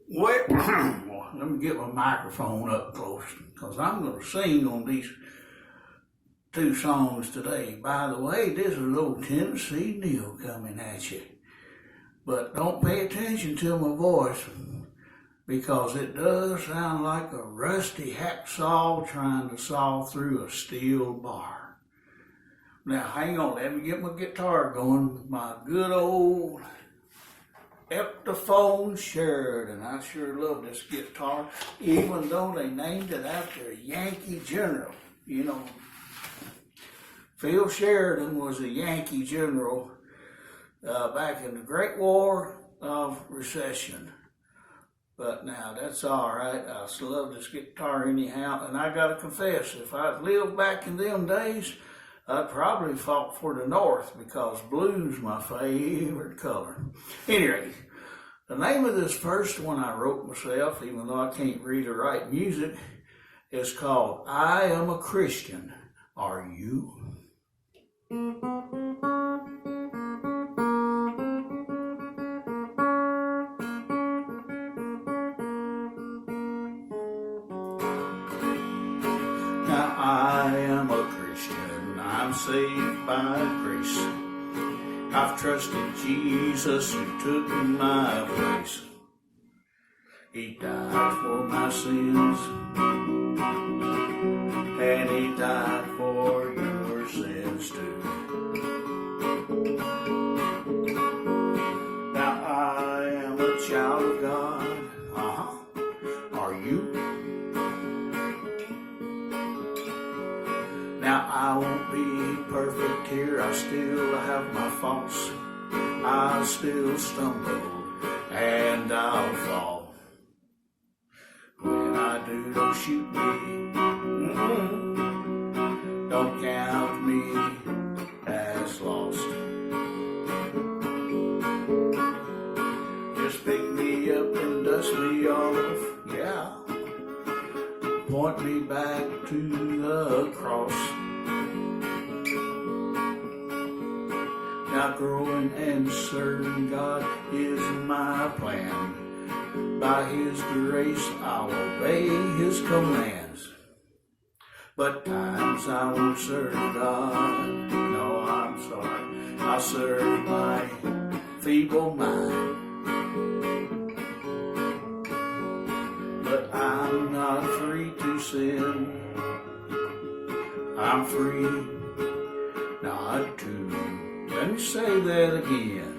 Well, let me get my microphone up close because I'm going to sing on these two songs today. By the way, this is old Tennessee Neal coming at you. But don't pay attention to my voice because it does sound like a rusty hacksaw trying to saw through a steel bar. Now, hang on, let me get my guitar going. My good old Epiphone Sheridan. I sure love this guitar, even though they named it after a Yankee general. You know, Phil Sheridan was a Yankee general back in the Great War of Recession. But now, that's all right. I still love this guitar anyhow. And I got to confess, if I'd lived back in them days, I'd probably fought for the North because blue's my favorite color. Anyway, the name of this first one I wrote myself, even though I can't read or write music, is called I Am a Christian. Are you? Now I am a Christian, I'm saved by grace. I've trusted Jesus who took my place. He died for my sins, and He died for your sins too. Now I am a child of God, are you? Now I won't be perfect here, I still have my faults. I'll still stumble and I'll fall. When I do, don't shoot me. Don't count me as lost. Just pick me up and dust me off, yeah. Point me back to the cross. Now growing and serving God is my plan. By His grace I'll obey His commands. But times I won't serve God. No, I'm sorry. I'll serve my feeble mind. But I'm not free to sin. I'm free not to. Let me say that again.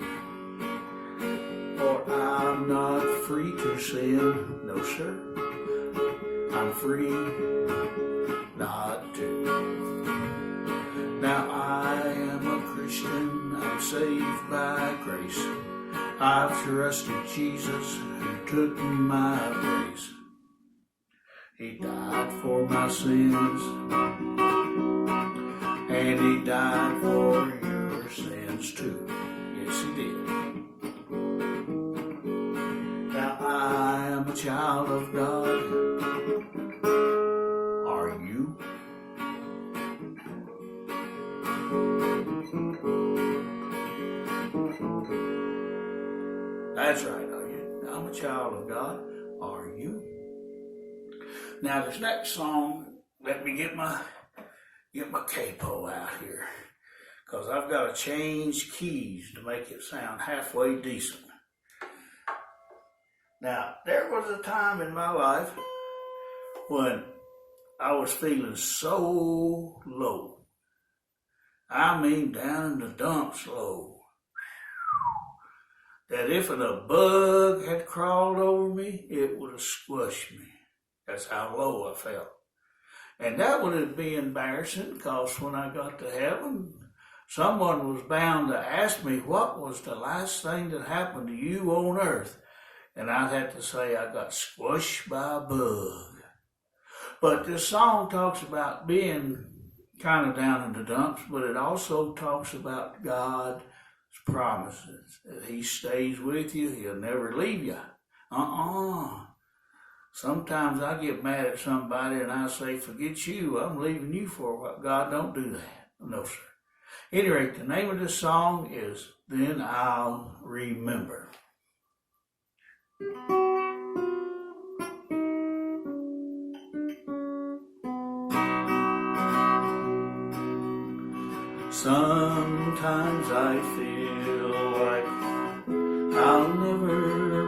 For I'm not free to sin. No, sir. I'm free not to. Now I am a Christian. I'm saved by grace. I've trusted Jesus who took my place. He died for my sins, and He died for your sins too. Yes, He did. Now I am a child of God. Are you? That's right, are you? I'm a child of God. Are you? Now this next song, let me get my capo out here, because I've got to change keys to make it sound halfway decent. Now, there was a time in my life when I was feeling so low. I mean down in the dumps low. That if a bug had crawled over me, it would have squished me. That's how low I felt. And that would be embarrassing, because when I got to heaven, someone was bound to ask me what was the last thing that happened to you on earth. And I'd have to say I got squished by a bug. But this song talks about being kind of down in the dumps, but it also talks about God's promises. That He stays with you, He'll never leave you. Sometimes I get mad at somebody and I say, forget you, I'm leaving you for a while. God, don't do that. No, sir. Anyway, the name of this song is Then I'll Remember. Sometimes I feel like I'll never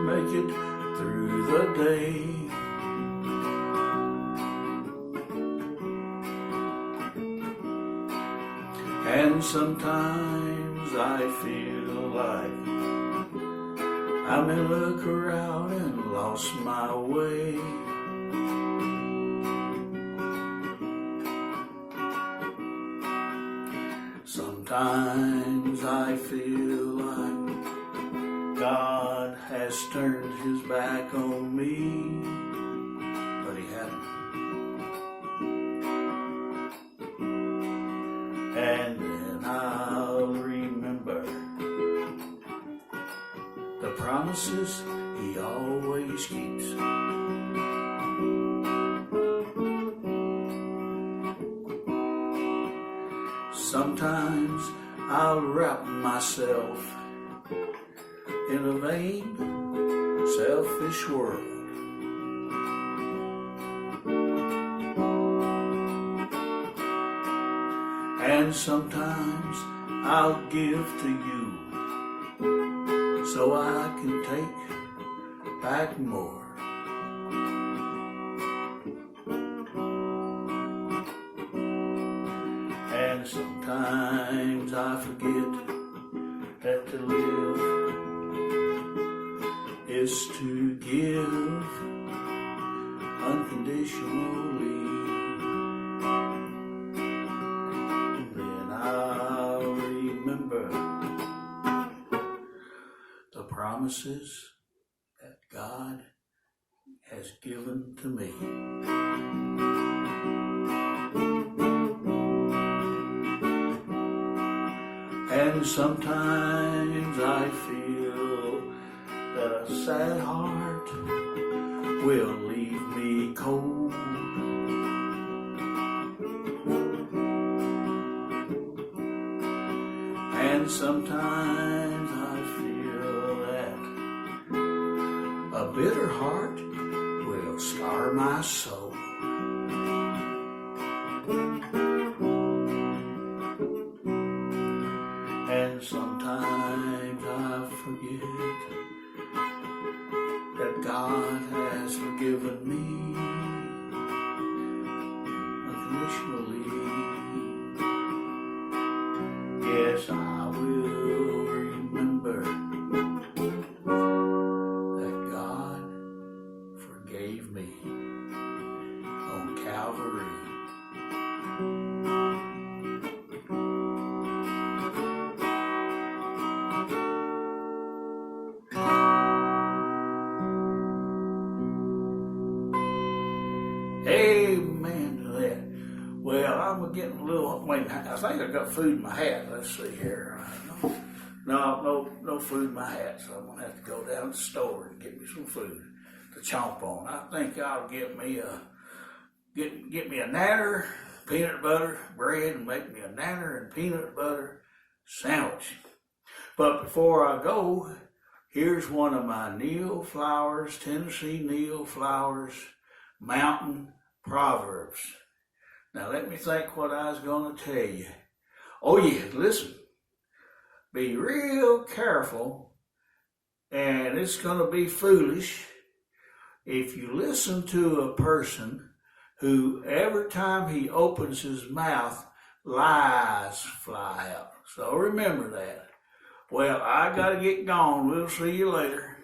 make it through the day. And sometimes I feel like I may look around and lost my way. Sometimes I feel like God has turned his back on me, but he hasn't. And then I'll remember the promises he always keeps. Sometimes I'll wrap myself in a vain, selfish world. And sometimes I'll give to you so I can take back more. And sometimes I forget that to live is to give unconditionally. And then I'll remember the promises that God has given to me. And sometimes I feel that a sad heart will leave me cold. And sometimes I feel that a bitter heart will scar my soul. And sometimes I forget that God has forgiven me unconditionally. Yes, I will remember that God forgave me on Calvary. Amen to that. Well, I'm getting a little, wait, I think I got food in my hat. Let's see here. No food in my hat, so I'm going to have to go down to the store and get me some food to chomp on. I think I'll get me a nanner, peanut butter, bread, and make me a nanner and peanut butter sandwich. But before I go, here's one of my Neal Flowers, Tennessee Neal Flowers Mountain Proverbs. Now let me think what I was going to tell you. Oh yeah, listen. Be real careful, and it's going to be foolish if you listen to a person who every time he opens his mouth, lies fly out. So remember that. Well, I got to get gone. We'll see you later.